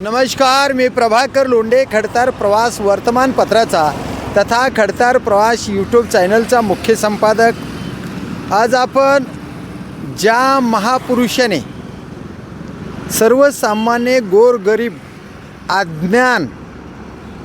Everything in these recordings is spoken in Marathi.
नमस्कार, मी प्रभाकर लोंढे, खडतार प्रवास वर्तमानपत्राचा तथा खडतार प्रवास यूट्यूब चॅनलचा मुख्य संपादक। आज आपण ज्या महापुरुषाने सर्वसामान्य गोरगरीब अज्ञान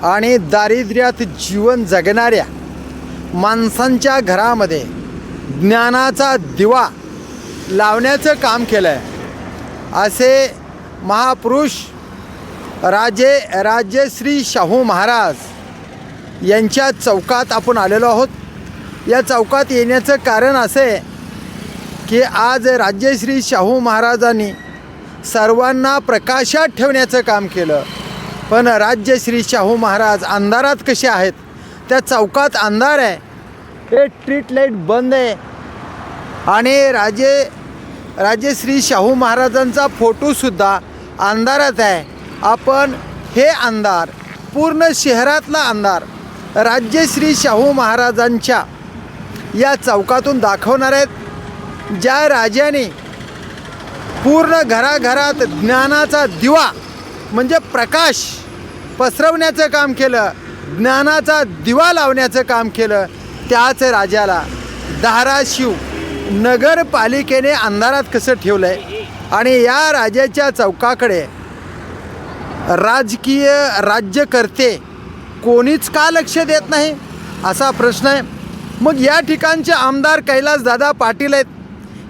आणि दारिद्र्यात जीवन जगणाऱ्या माणसांच्या घरामध्ये ज्ञानाचा दिवा लावण्याचं काम केलं आहे असे महापुरुष राजश्री शाहू महाराज यांच्या चौकात आपण आलेलो आहोत। या चौकात येण्याचं कारण असे की आज राजश्री शाहू महाराजांनी सर्वांना प्रकाशात ठेवण्याचं काम केलं, पण राजश्री शाहू महाराज अंधारात कसे आहेत? त्या चौकात अंधार आहे, हे स्ट्रीट लाईट बंद आहे आणि राजश्री शाहू महाराजांचा फोटोसुद्धा अंधारात आहे। आपण हे अंधार, पूर्ण शहरातला अंधार राजश्री शाहू महाराजांच्या या चौकातून दाखवणार आहेत। ज्या राजाने पूर्ण घराघरात ज्ञानाचा दिवा म्हणजे प्रकाश पसरवण्याचं काम केलं, ज्ञानाचा दिवा लावण्याचं काम केलं, त्याच राजाला धाराशिव नगरपालिकेने अंधारात कसं ठेवलं आहे? आणि या राजाच्या चौकाकडे राज्यकर्ते कोणीच का लक्ष देत नाही असा प्रश्न आहे। मग या ठिकाणचे आमदार कैलासदादा पाटील आहेत,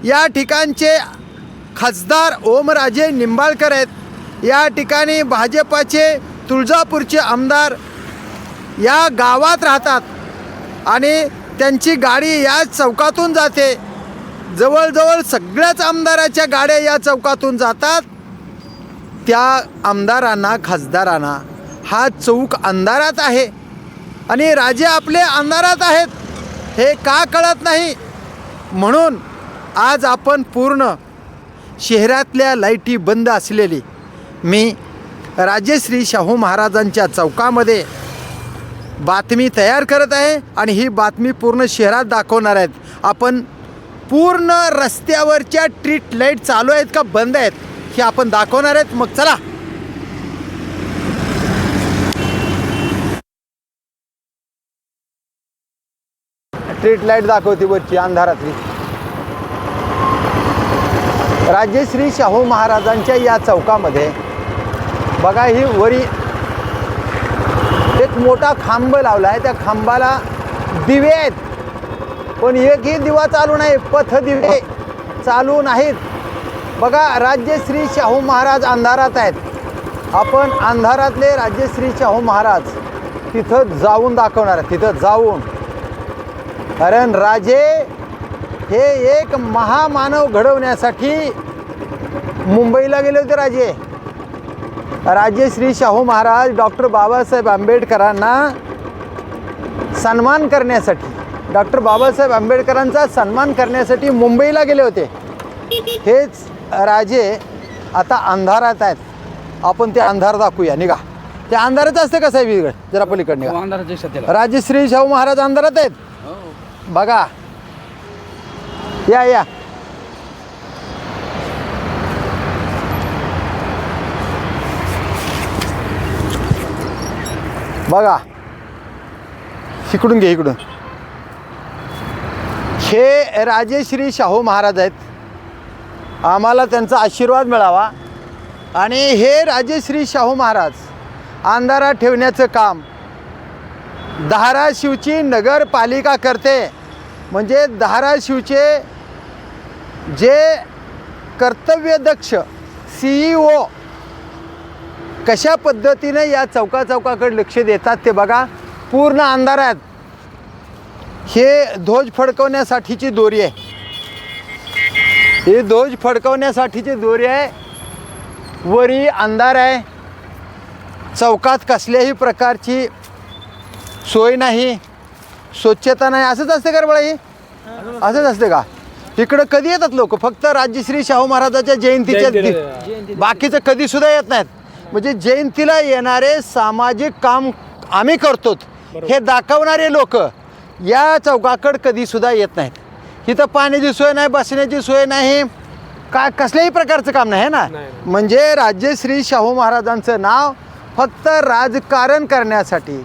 या ठिकाणचे खासदार ओमराजे निंबाळकर आहेत, या ठिकाणी भाजपाचे तुळजापूरचे आमदार या गावात राहतात आणि त्यांची गाडी या चौकातून जाते। जवळजवळ सगळ्याच आमदाराच्या गाड्या या चौकातून जातात। त्या आमदारांना, खासदारांना हा चौक अंधारात आहे आणि राजे आपले अंधारात आहेत, हे का कळत नाही? म्हणून आज आपण पूर्ण शहरातल्या लाईटी बंद असलेली मी राजश्री शाहू महाराजांच्या चौकामध्ये बातमी तयार करत आहे आणि ही बातमी पूर्ण शहरात दाखवणार आहेत। आपण पूर्ण रस्त्यावरच्या स्ट्रीट लाईट चालू आहेत का बंद आहेत हे आपण दाखवणार आहेत। मग चला, स्ट्रीट लाईट दाखवते वरची अंधारातली। राजश्री शाहू महाराजांच्या या चौकामध्ये बघा, ही वरी एक मोठा खांब लावला आहे, त्या खांबाला दिवे आहेत, पण एकही दिवा चालू नाही, पथ दिवे चालू नाहीत। बघा, राजश्री शाहू महाराज अंधारात आहेत। आपण अंधारातले राजश्री शाहू महाराज तिथं जाऊन दाखवणार आहे, तिथं जाऊन। कारण राजे हे एक महामानव घडवण्यासाठी मुंबईला गेले होते। राजश्री शाहू महाराज डॉक्टर बाबासाहेब आंबेडकरांना सन्मान करण्यासाठी, डॉक्टर बाबासाहेब आंबेडकरांचा सन्मान करण्यासाठी मुंबईला गेले होते। हेच राजे आता अंधारात आहेत। आपण ते अंधार दाखवूया, निघा। ते अंधारात असते का साहेब? इकडे जरा पलीकडे निघा। राजश्री शाहू महाराज अंधारात आहेत, बघा, या बघा, इकडून घे, इकडून। हे राजश्री शाहू महाराज आहेत, आम्हाला त्यांचा आशीर्वाद मिळावा। आणि हे राजश्री शाहू महाराज अंधारात ठेवण्याचं काम धाराशिवची नगरपालिका करते। म्हणजे धाराशिवचे जे कर्तव्यदक्ष CEO कशा पद्धतीने या चौकाकडे लक्ष देतात ते बघा। पूर्ण अंधारात हे ध्वज फडकवण्यासाठीची दोरी आहे, ही ध्वज फडकवण्यासाठीची दोरी आहे। वरी अंधार आहे, चौकात कसल्याही प्रकारची सोय नाही, स्वच्छता नाही। असंच असते का बळा? ही असंच असते का? इकडं कधी येतात लोक? फक्त राजश्री शाहू महाराजाच्या जयंतीच्या, बाकीचं कधी सुद्धा येत नाहीत। म्हणजे जयंतीला येणारे सामाजिक काम आम्ही करतो हे दाखवणारे लोक या चौकाकडे कधी सुद्धा येत नाहीत। इथं पाण्याची सोय नाही, बसण्याची सोय नाही, काय कसल्याही प्रकारचं काम नाही आहे ना. म्हणजे राजश्री शाहू महाराजांचं नाव फक्त राजकारण करण्यासाठी,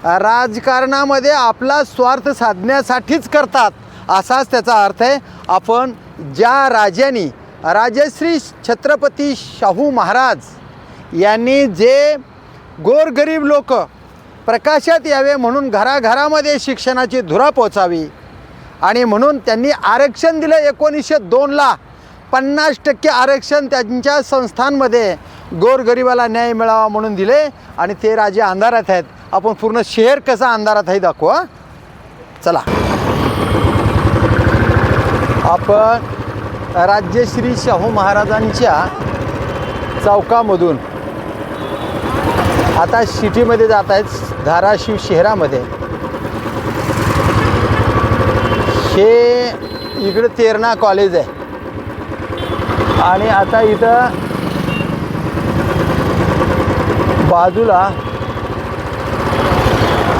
राजकारणामध्ये आपला स्वार्थ साधण्यासाठीच करतात असाच त्याचा अर्थ आहे. आपण ज्या राजांनी, राजश्री छत्रपती शाहू महाराज यांनी जे गोरगरीब लोक प्रकाशात यावे म्हणून घराघरामध्ये शिक्षणाची धुरा पोचावी आणि म्हणून त्यांनी आरक्षण दिलं 1902ला. 50% आरक्षण त्यांच्या संस्थांमध्ये गोरगरिबाला न्याय मिळावा म्हणून दिले आणि ते राजे अंधारात आहेत. आपण पूर्ण शहर कसा अंधारात आहे दाखवा. चला आपण राजश्री शाहू महाराजांच्या चौकामधून आता सिटीमध्ये जात आहेत, धाराशिव शहरामध्ये. हे इकडं तेरणा कॉलेज आहे आणि आता इथं बाजूला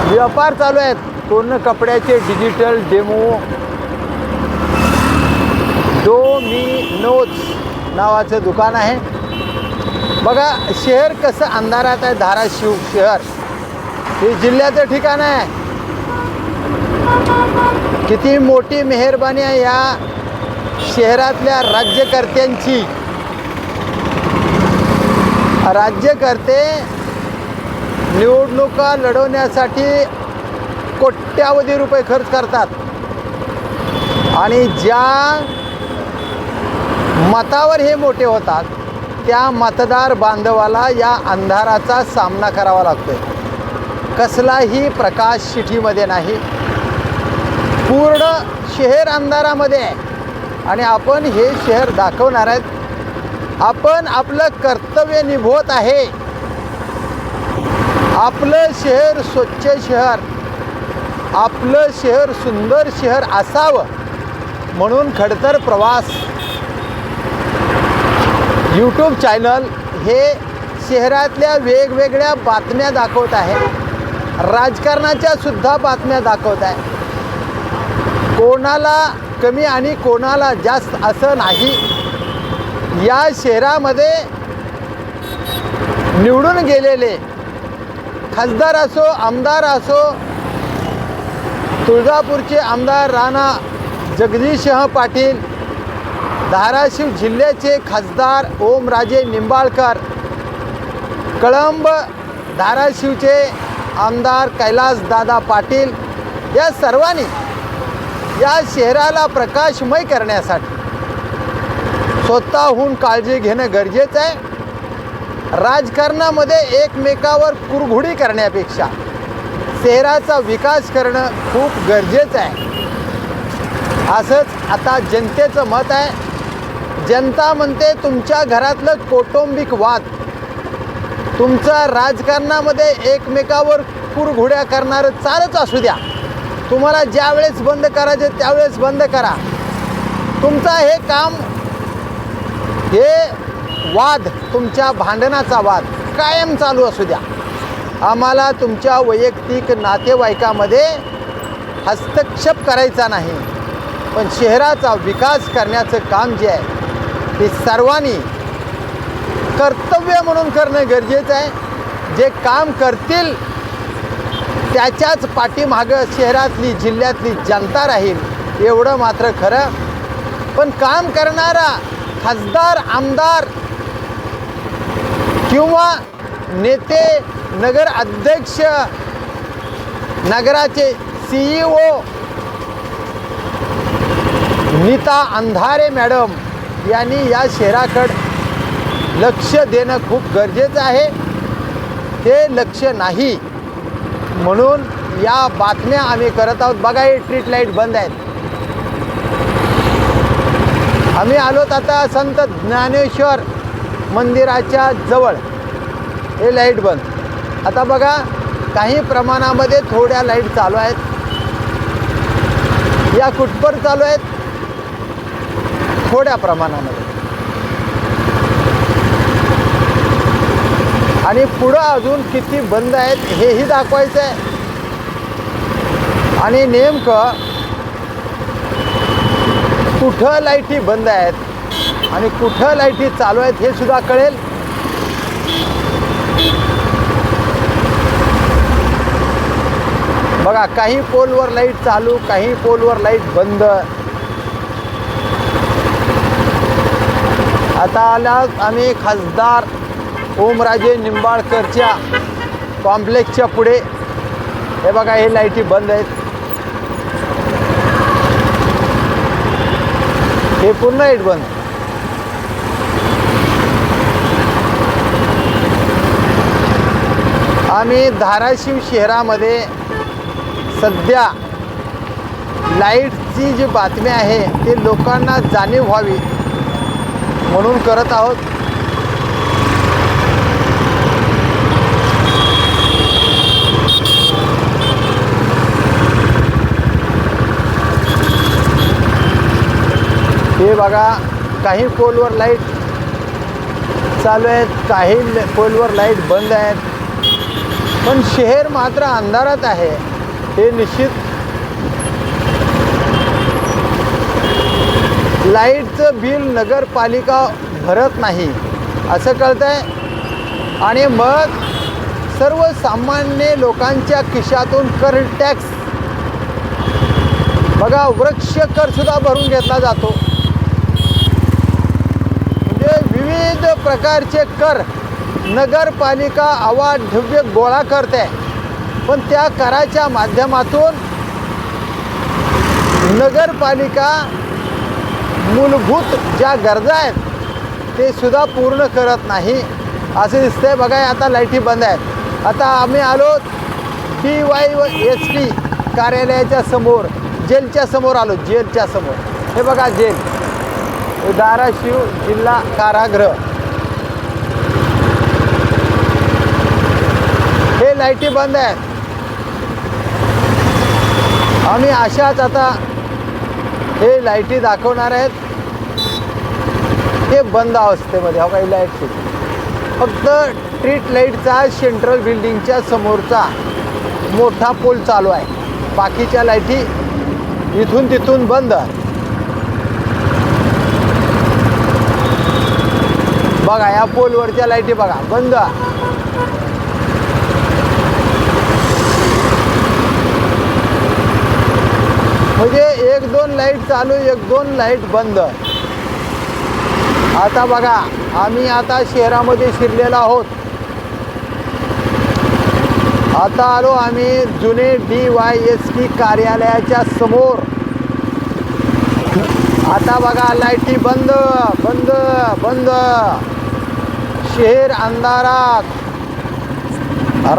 व्यापार चालू आहेत. पूर्ण कपड्याचे डिजिटल डेमो डोमिनोज नावाचं दुकान आहे. बघा शहर कसं अंधारात आहे. धाराशिव शहर हे जिल्ह्याचं ठिकाण आहे. किती मोठी मेहरबानी आहे या शहरातल्या राज्यकर्त्यांची. राज्यकर्ते निवडणुका लढवण्यासाठी कोट्यावधी रुपये खर्च करतात आणि ज्या मतावर हे मोठे होतात त्या मतदार बांधवाला या अंधाराचा सामना करावा लागतोय. कसलाही प्रकाश सिटीमध्ये नाही, पूर्ण शहर अंधारामध्ये आहे आणि आपण हे शहर दाखवणार आहेत. आपण आपलं कर्तव्य निभवत आहे. आपलं शहर स्वच्छ शहर, आपलं शहर सुंदर शहर असावं म्हणून खडतर प्रवास यूट्यूब चॅनल हे शहरातल्या वेगवेगळ्या बातम्या दाखवत आहे. राजकारणाच्या सुद्धा बातम्या दाखवत आहे. कोणाला कमी आणि कोणाला जास्त असं नाही. या शहरामध्ये निवडून गेलेले खासदार असो, आमदार असो, तुळजापूरचे आमदार राणा जगदीशसिंह पाटील, धाराशिव जिल्ह्याचे खासदार ओमराजे निंबाळकर, कळंब धाराशिवचे आमदार कैलासदादा पाटील, या सर्वांनी या शहराला प्रकाशमय करण्यासाठी स्वतःहून काळजी घेणं गरजेचं आहे. राजकारणामध्ये एकमेकावर कुरघोडी करण्यापेक्षा शहराचा विकास करणं खूप गरजेचं आहे. असंच आता जनतेचं मत आहे. जनता म्हणते तुमच्या घरातलं कौटुंबिक वाद, तुमचा राजकारणामध्ये एकमेकावर कुरघोड्या करणारं चालच असू द्या. तुम्हाला ज्या वेळेस बंद करायचं त्यावेळेस बंद करा. तुमचा हे काम, हे वाद, तुमच्या भांडणाचा वाद कायम चालू असू द्या. आम्हाला तुमच्या वैयक्तिक नातेवाईकामध्ये हस्तक्षेप करायचा नाही, पण शहराचा विकास करण्याचं काम जे आहे ते सर्वांनी कर्तव्य म्हणून करणं गरजेचं आहे. जे काम करतील त्याच्याच पाठीमागं शहरातली, जिल्ह्यातली जनता राहील एवढं मात्र खरं. पण काम करणारा खासदार, आमदार किंवा नेते, नगर अध्यक्ष, नगराचे CEO नीता अंधारे मॅडम यांनी या शहराकडं लक्ष देणं खूप गरजेचं आहे. ते लक्ष नाही म्हणून या बातम्या आम्ही करत आहोत. बघा हे स्ट्रीट लाईट बंद आहेत. आम्ही आलोत आता संत ज्ञानेश्वर मंदिराच्या जवळ. हे लाईट बंद. आता बघा काही प्रमाणामध्ये थोड्या लाईट चालू आहेत. या कुठपर चालू आहेत थोड्या प्रमाणामध्ये आणि पुढं अजून किती बंद आहेत हेही दाखवायचं आहे. आणि नेमकं कुठं लाईटी बंद आहेत आणि कुठं लाईटी चालू आहेत हे सुद्धा कळेल. बघा, काही पोलवर लाईट चालू, काही पोलवर लाईट बंद. आता आला आम्ही खासदार ओमराजे निंबाळकरच्या कॉम्प्लेक्सच्या पुढे. हे बघा, हे लाईटी बंद आहेत. हे पूर्ण लाईट बंद. आम्ही धाराशिव शहरामध्ये सध्या लाईटची जी बातमी आहे ती लोकांना जाणीव व्हावी म्हणून करत आहोत. हे बघा, काही पोलवर लाईट चालू आहेत, काही पोलवर लाईट बंद आहेत, पण शहर मात्र अंधारात आहे हे निश्चित. लाईटचं बिल नगरपालिका भरत नाही असं कळतंय. आणि मग सर्वसामान्य लोकांच्या खिशातून कर टॅक्स, बघा, वृक्ष कर सुद्धा भरून घेतला जातो. म्हणजे विविध प्रकारचे कर नगरपालिका अवाढव्य गोळा करते, पण त्या कराच्या माध्यमातून नगरपालिका मूलभूत ज्या गरजा आहेत ते सुद्धा पूर्ण करत नाही असं दिसतंय. बघा, आता लाईटी बंद आहेत. आता आम्ही आलो DYSP कार्यालयाच्या समोर, जेलच्या समोर आलो, जेलच्या समोर. हे बघा, जेल, धाराशिव जिल्हा कारागृह. हे लाईटी बंद आहेत. आम्ही अशाच आता हे लाईटी दाखवणार आहेत. हे बंद अवस्थेमध्ये हा काही लाईट फक्त स्ट्रीट लाईटचा सेंट्रल बिल्डिंगच्या समोरचा मोठा पोल चालू आहे. बाकीच्या लाईटी इथून तिथून बंद. बघा, या पोलवरच्या लाईटी बघा बंद. म्हणजे 1-2 लाईट चालू, 1-2 लाईट बंद. आता बघा, आम्ही आता शहरामध्ये शिरलेलो आहोत. आता आलो आम्ही जुने DYSP कार्यालयाच्या समोर. आता बघा, लाईटी बंद बंद बंद. शहर अंधारात.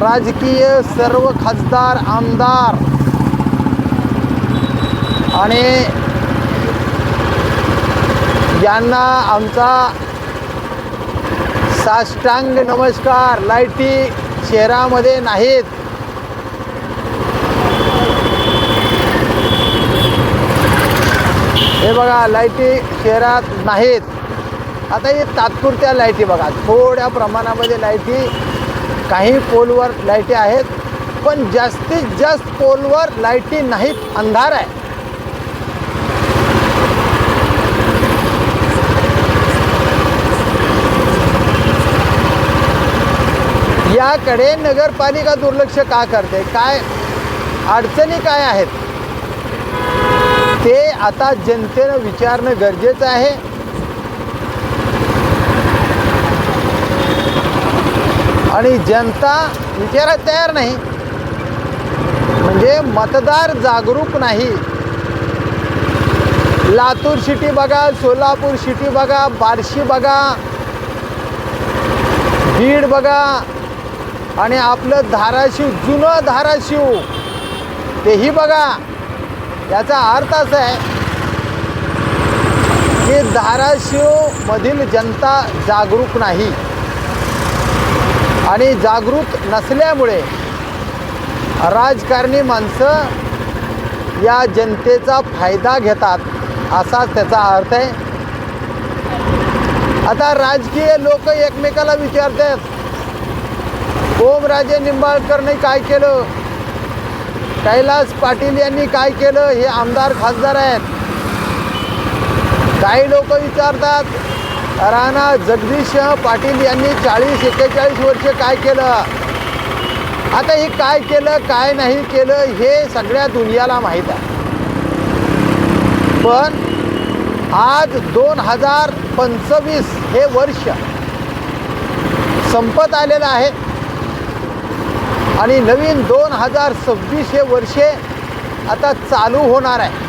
राजकीय सर्व खासदार, आमदार आणि यांना आमचा साष्टांग नमस्कार. लाईटी शहरामध्ये नाहीत. हे बघा, लाईटी शहरात नाहीत. आता हे तात्पुरत्या लाईटी बघा, थोड्या प्रमाणामध्ये लाईटी, काही पोलवर लाईटी आहेत, पण जास्तीत जास्त पोलवर लाईटी नाहीत, अंधार आहे. याकडे नगरपालिका दुर्लक्ष का करते? काय अडचणी काय आहेत ते आता जनतेनं विचारणं गरजेचं आहे. आणि जनता विचारायला तयार नाही, म्हणजे मतदार जागरूक नाही. लातूर सिटी बघा, सोलापूर सिटी बघा, बार्शी बघा, बीड बघा, आणि आपलं धाराशिव, जुनं धाराशिव तेही बघा. याचा अर्थ असा आहे की धाराशिवमधील जनता जागरूक नाही, आणि जागृत नसल्यामुळे राजकारणी माणसं या जनतेचा फायदा घेतात असाच त्याचा अर्थ आहे. आता राजकीय लोक एकमेकाला विचारतात, ओमराजे निंबाळकरने काय केलं, कैलास पाटील यांनी काय केलं, हे आमदार खासदार आहेत. काही लोक विचारतात राणा जगदीशसिंह पाटील यांनी 40-41 वर्ष काय केलं, आता हे काय केलं काय नाही केलं हे सगळ्या दुनियाला माहीत आहे. पण आज 2025 हे वर्ष संपत आलेलं आहे आणि नवीन 2026 हे वर्षे आता चालू होणार आहे.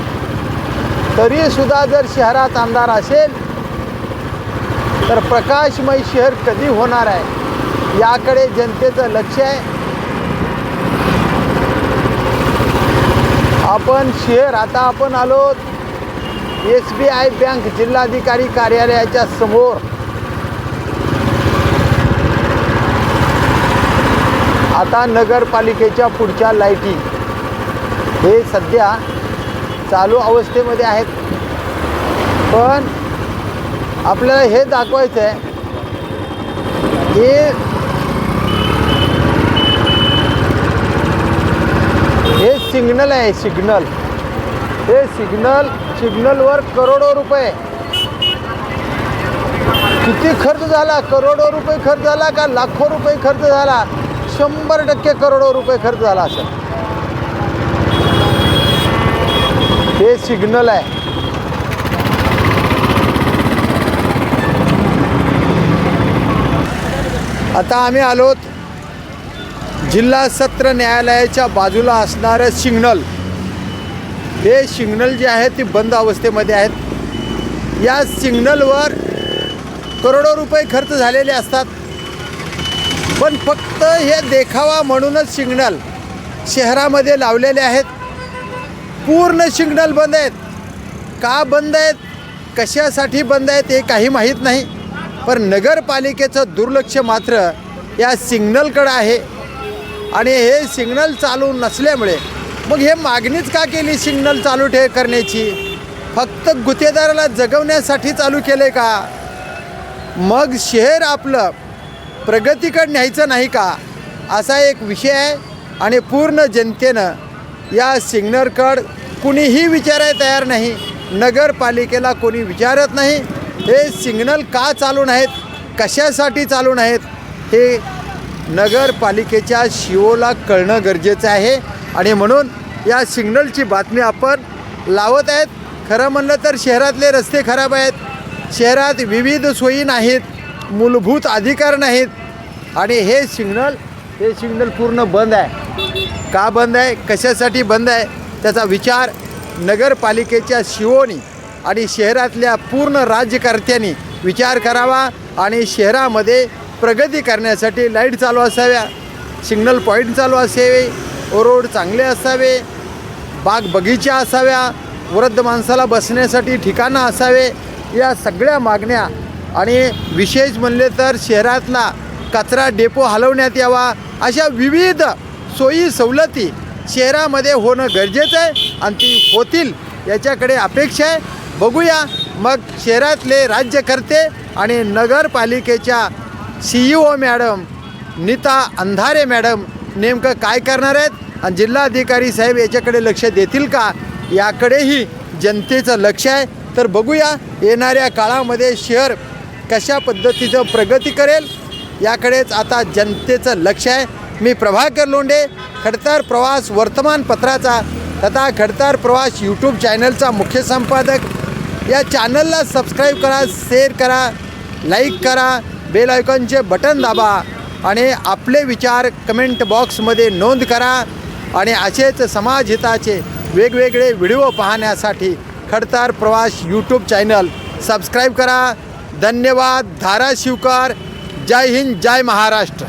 तरीसुद्धा जर शहरात आमदार असेल तर प्रकाशमय शहर कधी होणार आहे याकडे जनतेचं लक्ष आहे. आता आपण आलो SBI बँक जिल्हाधिकारी कार्यालयाच्या समोर. आता नगरपालिकेच्या पुढच्या लाईटी हे सध्या चालू अवस्थेमध्ये आहेत. पण आपल्याला हे दाखवायचं आहे की हे सिग्नल आहे, सिग्नल. हे सिग्नलवर करोडो रुपये किती खर्च झाला, करोडो रुपये खर्च झाला का लाखो रुपये खर्च झाला, 100% करोडो रुपये खर्च झाला असेल. हे सिग्नल आहे. आता आम्ही आलोत जिल्हा सत्र न्यायालयाच्या बाजूला असणारं सिग्नल. हे सिग्नल जे आहे ते बंद अवस्थेमध्ये आहेत. या सिग्नलवर करोडो रुपये खर्च झालेले असतात. पण फक्त हे देखावा म्हणूनच सिग्नल शहरामध्ये लावलेले आहेत. पूर्ण सिग्नल बंद आहेत. का बंद आहेत, कशासाठी बंद आहेत हे काही माहीत नाही. पण नगरपालिकेचं दुर्लक्ष मात्र या सिग्नलकडं आहे. आणि हे सिग्नल चालू नसल्यामुळे मग हे मागणीच का केली सिग्नल चालू करण्याची, फक्त गुत्तेदाराला जगवण्यासाठी चालू केले का? मग शहर आपलं प्रगतीकडे न्यायचं नाही का, असा एक विषय आहे. आणि पूर्ण जनतेनं या सिग्नलकडं कुणीही विचारायला तयार नाही. नगरपालिकेला कोणी विचारत नाही. हे सिग्नल का चालू नाहीत, कशासाठी चालू नाहीत हे नगरपालिकेच्या CEOला कळणं गरजेचं आहे. आणि म्हणून या सिग्नलची बातमी आपण लावत आहेत. खरं म्हणलं तर शहरातले रस्ते खराब आहेत, शहरात विविध सोयी नाहीत, मूलभूत अधिकार नाहीत. आणि हे सिग्नल पूर्ण बंद आहे. का बंद आहे, कशासाठी बंद आहे त्याचा विचार नगरपालिकेच्या CEOनी आणि शहरातल्या पूर्ण राज्यकर्त्यांनी विचार करावा. आणि शहरामध्ये प्रगती करण्यासाठी लाईट चालू असाव्या, सिग्नल पॉईंट चालू असावे, रोड चांगले असावे, बाग बगीचा असाव्या, वृद्ध माणसाला बसण्यासाठी ठिकाणं असावे. या सगळ्या मागण्या आणि विशेष म्हणले तर शहरातला कचरा डेपो हलवण्यात यावा, अशा विविध सोयी सवलती शहरामध्ये होणं गरजेचं आहे. आणि ती होतील याच्याकडे अपेक्षा आहे. बघूया मग शहरातले राज्यकर्ते आणि नगरपालिकेच्या CEO मॅडम नीता अंधारे मॅडम नेमकं काय करणार आहेत आणि जिल्हाधिकारी साहेब याच्याकडे लक्ष देतील का, याकडेही जनतेचं लक्ष आहे. तर बघूया येणाऱ्या काळामध्ये शहर कशा पद्धतीचं प्रगती करेल याकडेच आता जनतेचं लक्ष आहे. मी प्रभाकर लोंढे, खडतर प्रवास वर्तमानपत्राचा तथा खडतर प्रवास YouTube चॅनलचा मुख्य संपादक. या चॅनलला सबस्क्राईब करा, शेअर करा, लाईक करा, बेल आयकॉनचे बटन दाबा आणि आपले विचार कमेंट बॉक्समध्ये नोंद करा. आणि असेच समाजहिताचे वेगवेगळे व्हिडिओ पाहण्यासाठी खडतर प्रवास YouTube चॅनल सबस्क्राईब करा. धन्यवाद. धाराशिवकर. जय हिंद, जय महाराष्ट्र.